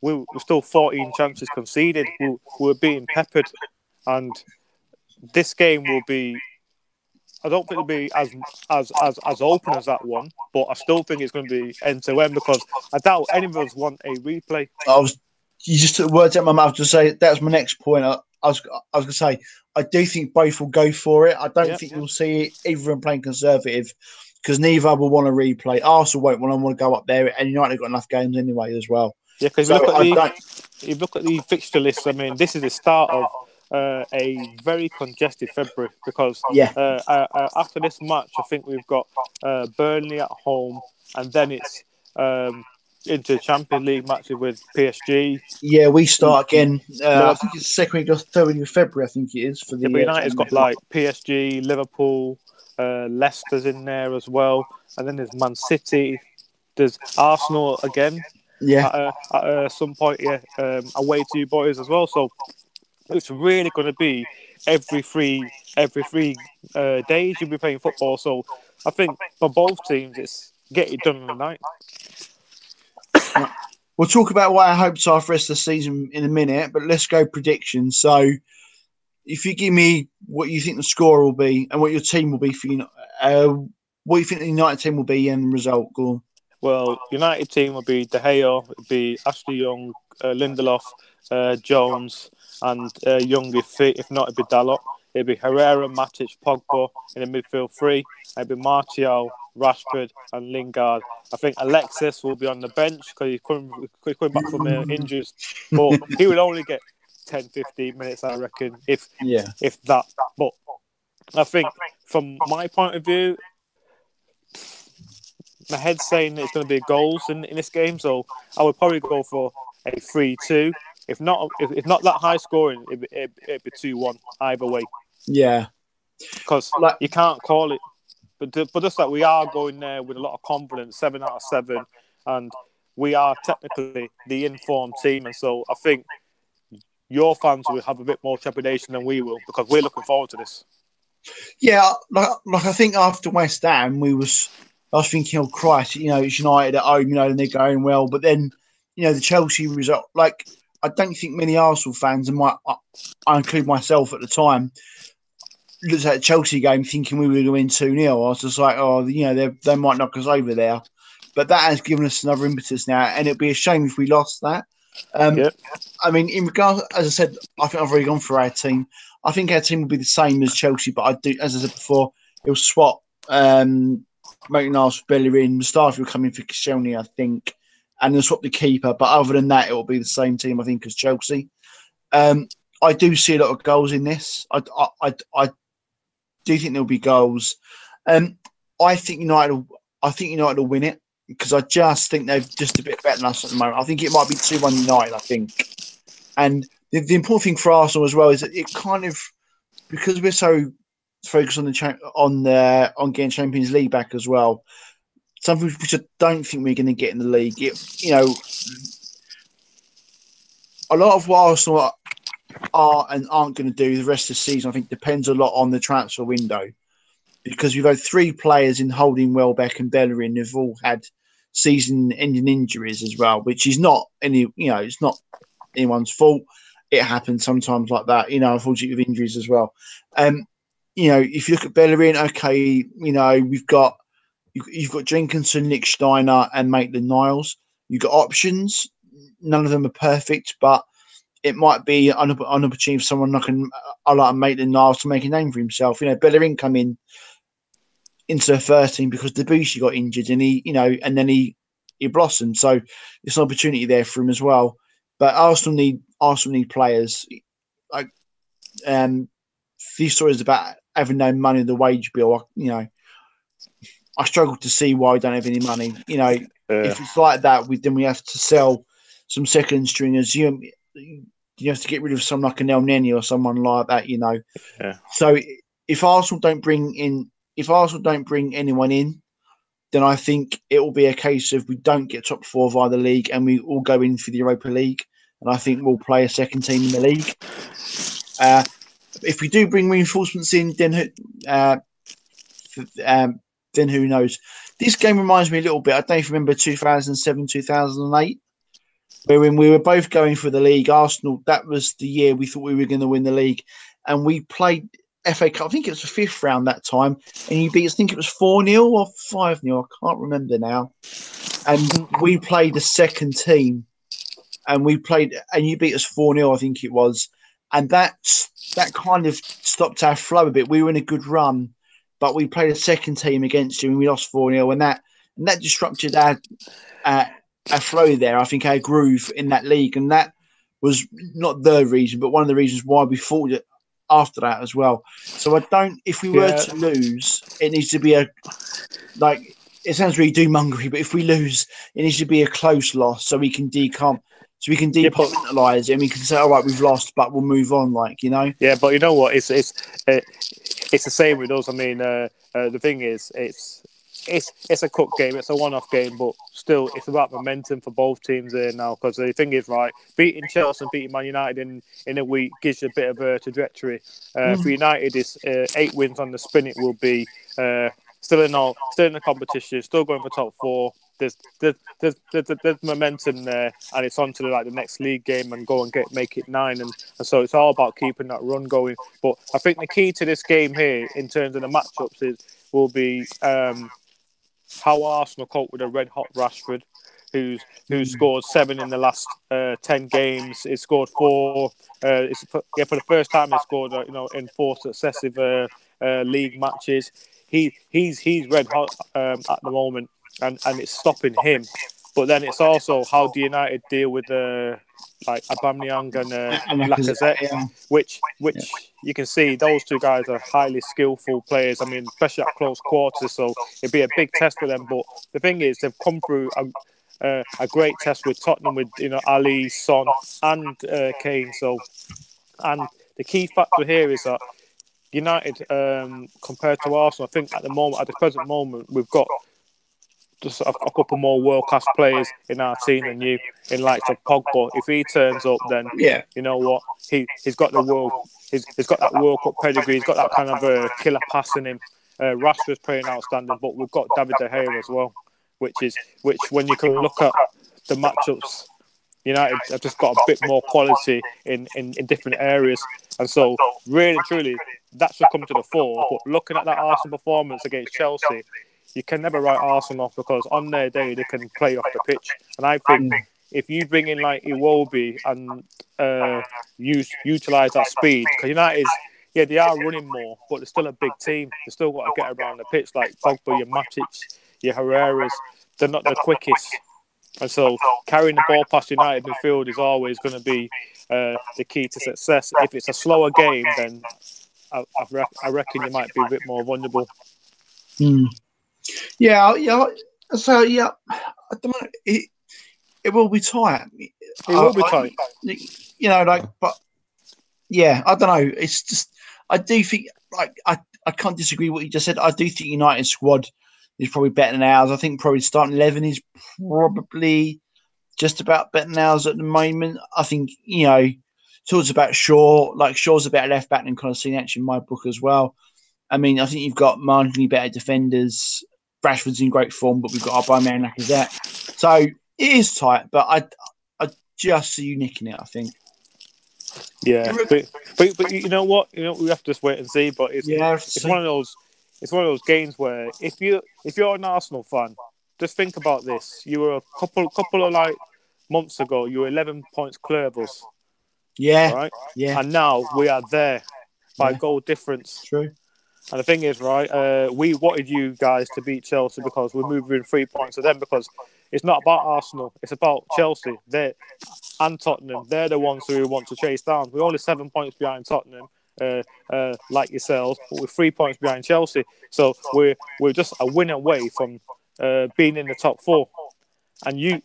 we were still 14 chances conceded. We were being peppered, and this game will be. I don't think it'll be as open as that one, but I still think it's going to be end to end because I doubt any of us want a replay. You just took words out of my mouth to say that was my next point. I was going to say I do think both will go for it. I don't think you'll see either of them playing conservative because neither will want to replay. Arsenal won't want to go up there, and United have got enough games anyway as well. Yeah, because you look at the fixture list. I mean, this is the start of a very congested February because after this match, I think we've got Burnley at home, and then it's into Champions League matches with PSG. Yeah, we start again. I think it's second week or third week of February. I think it is for the. But United's got like PSG, Liverpool, Leicester's in there as well, and then there's Man City. There's Arsenal again. Yeah. At some point, away to you boys as well. So it's really going to be every three days you'll be playing football. So I think for both teams, it's get it done in the night. We'll talk about what our hopes are for the rest of the season in a minute, but let's go predictions. So if you give me what you think the score will be and what your team will be for what you think the United team will be and the result, go on. Well, United team will be De Gea, it'll be Ashley Young, Lindelof, Jones, and Young if fit. If not, it'll be Dalot. It'll be Herrera, Matic, Pogba in the midfield three. It'll be Martial, Rashford, and Lingard. I think Alexis will be on the bench because he's coming back from injuries, but he will only get 10, 15 minutes, I reckon, if that. But I think from my point of view, my head's saying that it's going to be goals in this game, so I would probably go for a 3-2. If not that high scoring, it'd be 2-1 either way. Yeah, because you can't call it. But just like we are going there with a lot of confidence, 7 out of 7, and we are technically the informed team, and so I think your fans will have a bit more trepidation than we will because we're looking forward to this. Yeah, like I think after West Ham, I was thinking, oh Christ, it's United at home, and they're going well. But then, the Chelsea result, like I don't think many Arsenal fans, and I include myself at the time, looked at the Chelsea game thinking we were going to win 2-0. I was just like, oh, they might knock us over there. But that has given us another impetus now, and it'd be a shame if we lost that. I mean, in regards, as I said, I think I've already gone for our team. I think our team will be the same as Chelsea, but I do, as I said before, it'll swap Maitland-Niles for Bellerin. Mustafi will come in for Koscielny, I think, and they'll swap the keeper. But other than that, it will be the same team, I think, as Chelsea. I do see a lot of goals in this. I do think there'll be goals. I think United will win it because I just think they're just a bit better than us at the moment. I think it might be 2-1 United, I think. And the important thing for Arsenal as well is that it kind of, because we're so focused on getting Champions League back as well, something which I don't think we're going to get in the league. A lot of what Arsenal are and aren't going to do the rest of the season, I think, depends a lot on the transfer window. Because we've had 3 players in Holding, Welbeck and Bellerin who've all had season-ending injuries as well, which is not it's not anyone's fault. It happens sometimes like that, unfortunately with injuries as well. If you look at Bellerin, okay, you've got Jenkinson, Nick Steiner, and Maitland-Niles. You've got options. None of them are perfect, but it might be an opportunity for someone like Maitland-Niles to make a name for himself. Bellerin come into the first team because Debussy got injured, and he blossomed. So it's an opportunity there for him as well. But Arsenal need players. Like these stories about having no money in the wage bill. I struggle to see why we don't have any money. If it's like that, then we have to sell some second stringers. You have to get rid of someone like an El Neni or someone like that. Yeah. So if Arsenal don't bring anyone in, then I think it will be a case of we don't get top 4 via the league and we all go in for the Europa League. And I think we'll play a second team in the league. If we do bring reinforcements in, then who knows? This game reminds me a little bit. I don't know if you remember 2007, 2008, when we were both going for the league. Arsenal, that was the year we thought we were going to win the league. And we played FA Cup. I think it was the 5th round that time. And you beat us, I think it was 4-0 or 5-0. I can't remember now. And we played the second team. And you beat us 4-0, I think it was. And that kind of stopped our flow a bit. We were in a good run, but we played a second team against you and we lost 4-0. And that disrupted our flow there. I think our groove in that league. And that was not the reason, but one of the reasons why we fought it after that as well. So if we were to lose, it needs to be it sounds really doom-mongery, but if we lose, it needs to be a close loss so we can departmentalise it and we can say, all right, we've lost, but we'll move on, Yeah, but you know what? It's the same with us. I mean, the thing is, it's a cup game, it's a one-off game, but still, it's about momentum for both teams here now. Because the thing is, right, beating Chelsea and beating Man United in a week gives you a bit of a trajectory. For United, it's 8 wins on the spin. It will be still in the competition, still going for top 4. there's momentum there, and it's on to the next league game and go and make it 9, and so it's all about keeping that run going. But I think the key to this game here, in terms of the matchups, will be how Arsenal cope with a red hot Rashford, who's scored 7 in the last 10 games. He scored 4. For the first time he scored in 4 successive league matches. He's red hot at the moment, and it's stopping him. But then it's also how do United deal with like Aubameyang and Lacazette, which you can see those two guys are highly skillful players. I mean, especially at close quarters, so it'd be a big test for them. But the thing is, they've come through a great test with Tottenham, with Ali, Son, and Kane. So, and the key factor here is that United, compared to Arsenal, I think at the present moment, we've got just a couple more world-class players in our team than you, in likes of Pogba. If he turns up, then you know what, he's got the he's got that World Cup pedigree. He's got that kind of killer pass in him. Rashford's playing outstanding, but we've got David De Gea as well, which when you can look at the matchups, United have just got a bit more quality in different areas, and so really truly that should come to the fore. But looking at that Arsenal performance against Chelsea, you can never write Arsenal off, because on their day they can play off the pitch. And I think if you bring in like Iwobi and utilise that speed, because United they are running more, but they're still a big team. They still got to get around the pitch, like Pogba, your Matic, your Herreras. They're not the quickest. And so carrying the ball past United midfield is always going to be the key to success. If it's a slower game, then I reckon you might be a bit more vulnerable. Yeah. So I don't know. It will be tight. It will be tight. But yeah, I don't know. It's just I do think I can't disagree with what you just said. I do think United squad is probably better than ours. I think probably starting 11 is probably just about better than ours at the moment. I think talks about Shaw. Like Shaw's a better left back than Kolasinac in my book as well. I mean, I think you've got marginally better defenders. Rashford's in great form, but we've got Aubameyang and Lacazette. So it is tight, but I just see you nicking it, I think. Yeah, but you know what? We have to just wait and see. But it's one of those games where if you're an Arsenal fan, just think about this. You were a couple of like months ago, you were 11 points clear of us. Yeah. Right? Yeah. And now we are there by goal difference. True. And the thing is, right, we wanted you guys to beat Chelsea because we're moving 3 points to them, because it's not about Arsenal, it's about Chelsea and Tottenham. They're the ones who we want to chase down. We're only 7 points behind Tottenham, like yourselves, but we're 3 points behind Chelsea. So we're just a win away from being in the top 4. And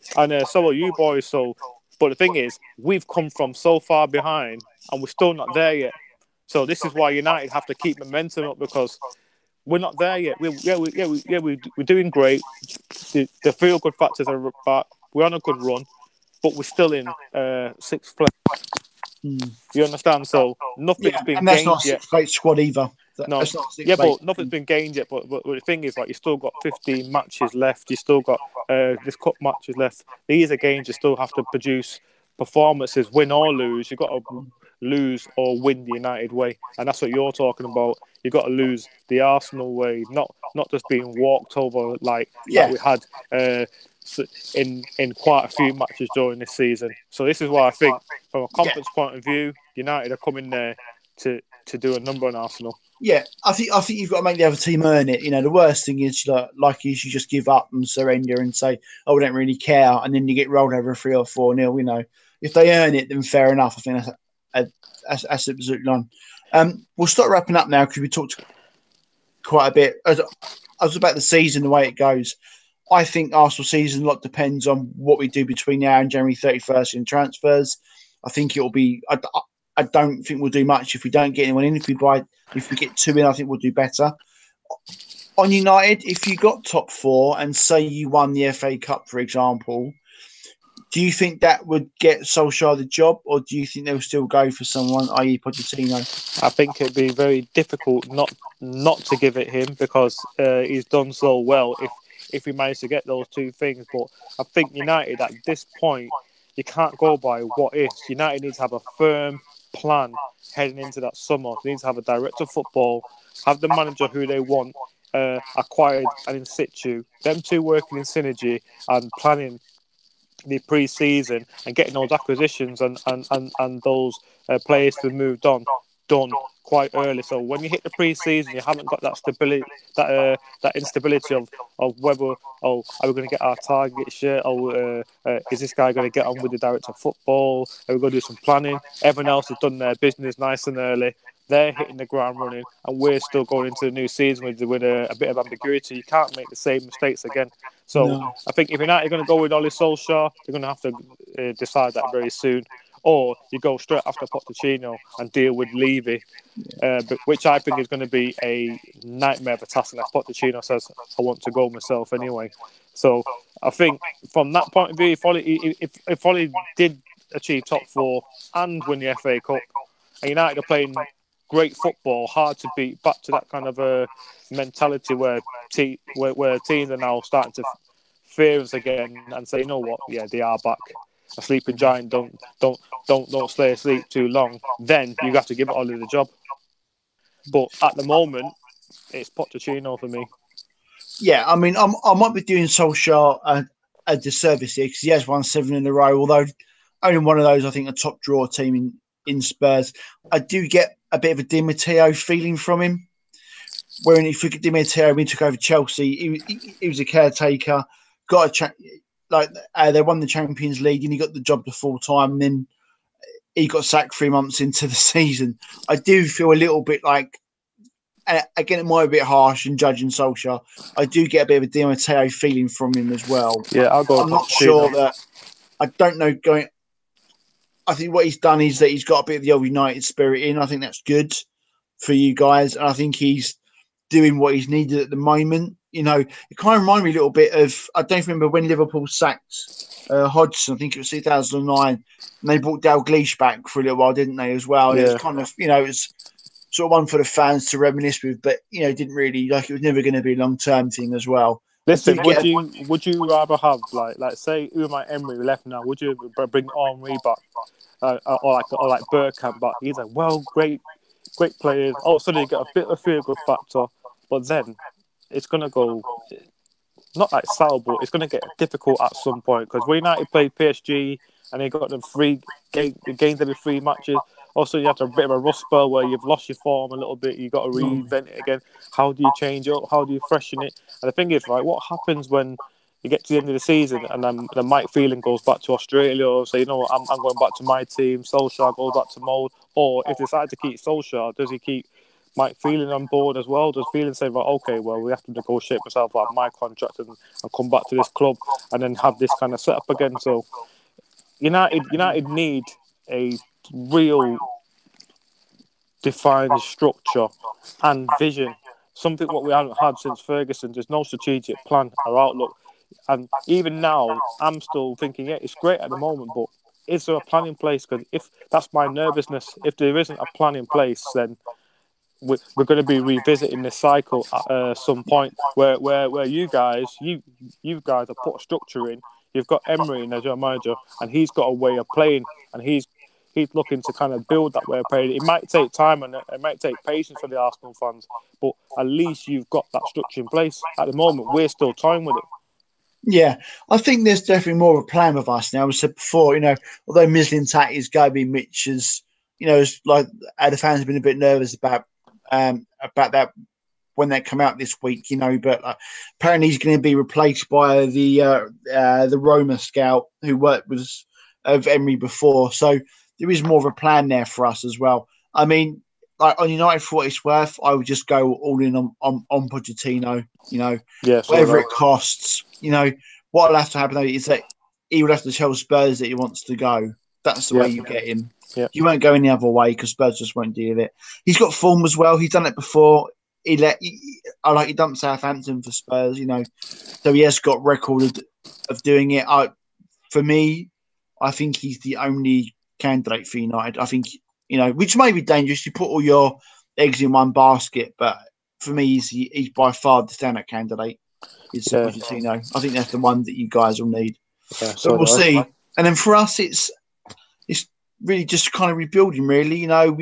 so are you boys. So, but the thing is, we've come from so far behind, and we're still not there yet. So this is why United have to keep momentum up, because we're not there yet. We're doing great. The feel good factors are back. We're on a good run, but we're still in 6th place. You understand? So nothing's been and that's gained not a yet. 6th place squad either. No, that's not but nothing's been gained yet. But the thing is, like, you still got 15 matches left. You still got this cup matches left. These are games you still have to produce performances, win or lose. You've got to lose or win the United way, and that's what you're talking about. You've got to lose the Arsenal way, not just being walked over like we had in quite a few matches during this season. So this is why I think, from a conference point of view, United are coming there to do a number on Arsenal. Yeah, I think you've got to make the other team earn it. The worst thing is you just give up and surrender and say, "Oh, we don't really care," and then you get rolled over 3 or 4-0. If they earn it, then fair enough. I think that's absolutely none. We'll start wrapping up now, because we talked quite a bit. I was about the season, the way it goes. I think Arsenal season, a lot depends on what we do between now and January 31st in transfers. I think it will be. I don't think we'll do much if we don't get anyone in. If we get 2 in, I think we'll do better. On United, if you got top 4 and say you won the FA Cup, for example, do you think that would get Solskjaer the job, or do you think they'll still go for someone, i.e. Pochettino? I think it'd be very difficult not to give it him, because he's done so well. if we manage to get those two things. But I think United at this point, you can't go by what ifs. United needs to have a firm plan heading into that summer. They need to have a director of football, have the manager who they want acquired and in situ, them two working in synergy and planning the pre-season and getting those acquisitions and those players to be moved on done quite early. So when you hit the pre-season, you haven't got that stability, that instability of whether are we going to get our target share, is this guy going to get on with the director of football? Are we going to do some planning? Everyone else has done their business nice and early. They're hitting the ground running, and we're still going into the new season with a bit of ambiguity. You can't make the same mistakes again. So I think if United are going to go with Ole Solskjaer, they're going to have to decide that very soon. Or you go straight after Pochettino and deal with Levy, which I think is going to be a nightmare of a task unless Pochettino says, I want to go myself anyway. So I think from that point of view, if Ole did achieve top four and win the FA Cup, and United are playing great football, hard to beat, back to that kind of a mentality where teams are now starting to fear us again and say, you know what, yeah, they are back. A sleeping giant don't stay asleep too long. Then you have to give it Ole the job. But at the moment, it's Pochettino for me. Yeah, I mean, I might be doing Solskjaer a disservice here because he has won 7 in a row. Although only one of those, I think, a top draw team in Spurs. I do get a bit of a Di Matteo feeling from him. When if you look at Di Matteo, when he took over Chelsea, he was a caretaker. Got a they won the Champions League and he got the job to full time. And then he got sacked 3 months into the season. I do feel a little bit like, again, it might be a bit harsh in judging Solskjaer. I do get a bit of a Di Matteo feeling from him as well. Yeah, I'll go. I'm not sure that. I don't know. I think what he's done is that he's got a bit of the old United spirit in. I think that's good for you guys, and I think he's doing what he's needed at the moment. You know, it kind of reminded me a little bit of, I don't remember when Liverpool sacked Hodgson. I think it was 2009, and they brought Dalglish back for a little while, didn't they, as well? And it was kind of, it was sort of one for the fans to reminisce with, but, didn't really, it was never going to be a long-term thing as well. Listen, would you rather have, like say, Unai Emery left now, would you bring Henry back? Or like Bergkamp back? He's like, well, great players. Oh, so they get a bit of a feel-good factor, but then it's going to go, not like sour, but it's going to get difficult at some point because when United played PSG and they got them gained every 3 matches. Also, you have a bit of a rust spell where you've lost your form a little bit. You've got to reinvent it again. How do you change it up? How do you freshen it? And the thing is, right, what happens when you get to the end of the season and then Mike Phelan goes back to Australia or say, I'm going back to my team, Solskjaer goes back to Mould, or if they decide to keep Solskjaer, does he keep Mike Phelan on board as well? Does Phelan say, okay, well, we have to negotiate myself out of my contract and come back to this club and then have this kind of setup again? So United need a real defined structure and vision, something what we haven't had since Ferguson. There's no strategic plan or outlook, and even now I'm still thinking, it's great at the moment, but is there a plan in place? Because if that's my nervousness, if there isn't a plan in place, then we're going to be revisiting this cycle at some point where you guys have put a structure in. You've got Emery in as your manager, and he's got a way of playing, and he's looking to kind of build that way of playing. It might take time and it might take patience for the Arsenal fans, but at least you've got that structure in place. At the moment, we're still toying with it. Yeah, I think there's definitely more of a plan with us now. I said before, although Mislintat is going to be Mitch's, it's like the fans have been a bit nervous about that when they come out this week, but apparently he's going to be replaced by the Roma scout who worked with Emery before. So there is more of a plan there for us as well. I mean, on United for what it's worth, I would just go all in on Pochettino, whatever it costs. What will have to happen though is that he would have to tell Spurs that he wants to go. That's the way you get him. Yeah. You won't go any other way because Spurs just won't deal with it. He's got form as well. He's done it before. He dumped Southampton for Spurs, so he has got record of doing it. For me, I think he's the only candidate for United. I think, which may be dangerous. You put all your eggs in one basket, but for me, he's by far the standout candidate. It's Pochettino. I think that's the one that you guys will need. Yeah, but we'll see. And then for us, it's really just kind of rebuilding. Really, you know,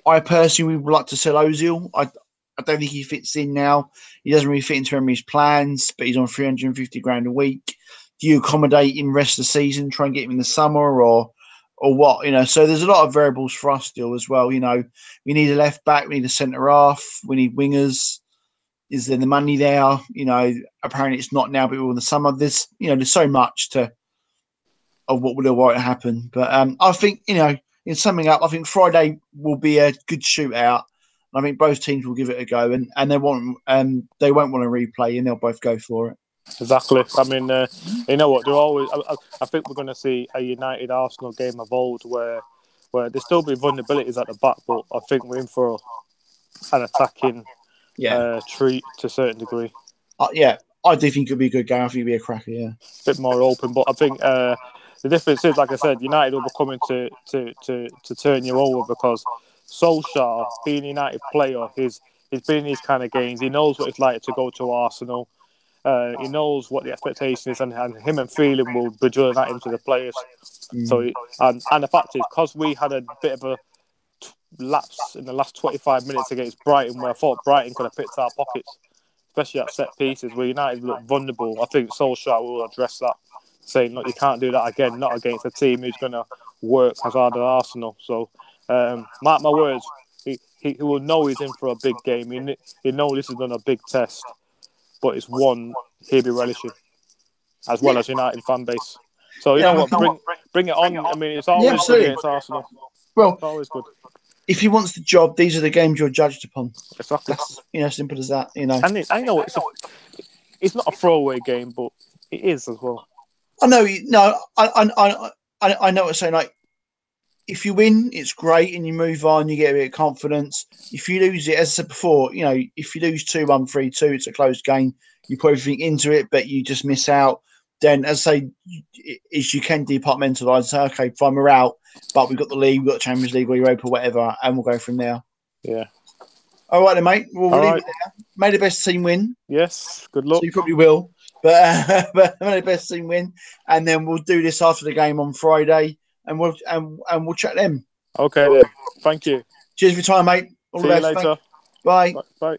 I personally would like to sell Ozil. I don't think he fits in now. He doesn't really fit into Emery's plans, but he's on 350 grand a week. Do you accommodate him rest of the season, try and get him in the summer, or what? You know, so there's a lot of variables for us still as well. You know, we need a left back, we need a centre half, we need wingers. Is there the money there? You know, apparently it's not now, but in the summer. There's so much of what will happen. But I think, you know, in summing up, I think Friday will be a good shootout. I think both teams will give it a go, and they won't want to replay, and they'll both go for it. Exactly. I mean, you know what? They're always. I think we're going to see a United Arsenal game of old where there still be vulnerabilities at the back, but I think we're in for an attacking treat to a certain degree. I do think it'll be a good game. I think it'll be a cracker. Yeah, a bit more open, but I think the difference is, like I said, United will be coming to turn you over because Solskjaer, being a United player, he's been in these kind of games. He knows what it's like to go to Arsenal. He knows what the expectation is, and him and Phelan will be drilling that into the players. So, and the fact is, because we had a bit of a lapse in the last 25 minutes against Brighton, where I thought Brighton could have picked our pockets, especially at set pieces, where United look vulnerable. I think Solskjaer will address that, saying, look, you can't do that again, not against a team who's going to work as hard as Arsenal. So, mark my words, he will know he's in for a big game. He knows this is going to be a big test, but it's one he'll be relishing, as well as United fan base. So, you know what, bring it on. I mean, it's always good against Arsenal. Well, it's always good. If he wants the job, these are the games you're judged upon. Exactly. That's, simple as that, you know. And I know it's not a throwaway game, but it is as well. I know. No, I know what I'm saying. Like, if you win, it's great, and you move on, you get a bit of confidence. If you lose it, as I said before, you know, if you lose 2-1, 3-2, it's a closed game. You put everything into it, but you just miss out. Then, as I say, you can departmentalise and say, okay, fine, we're out, but we've got the league, we've got the Champions League or Europa, whatever, and we'll go from there. Yeah. All right, then, mate. We'll leave it there. May the best team win. Yes. Good luck. So you probably will, but may the best team win, and then we'll do this after the game on Friday, and we'll chat then. Okay, then. Thank you. Cheers for your time, mate. All See the you best. later. Bye. Bye.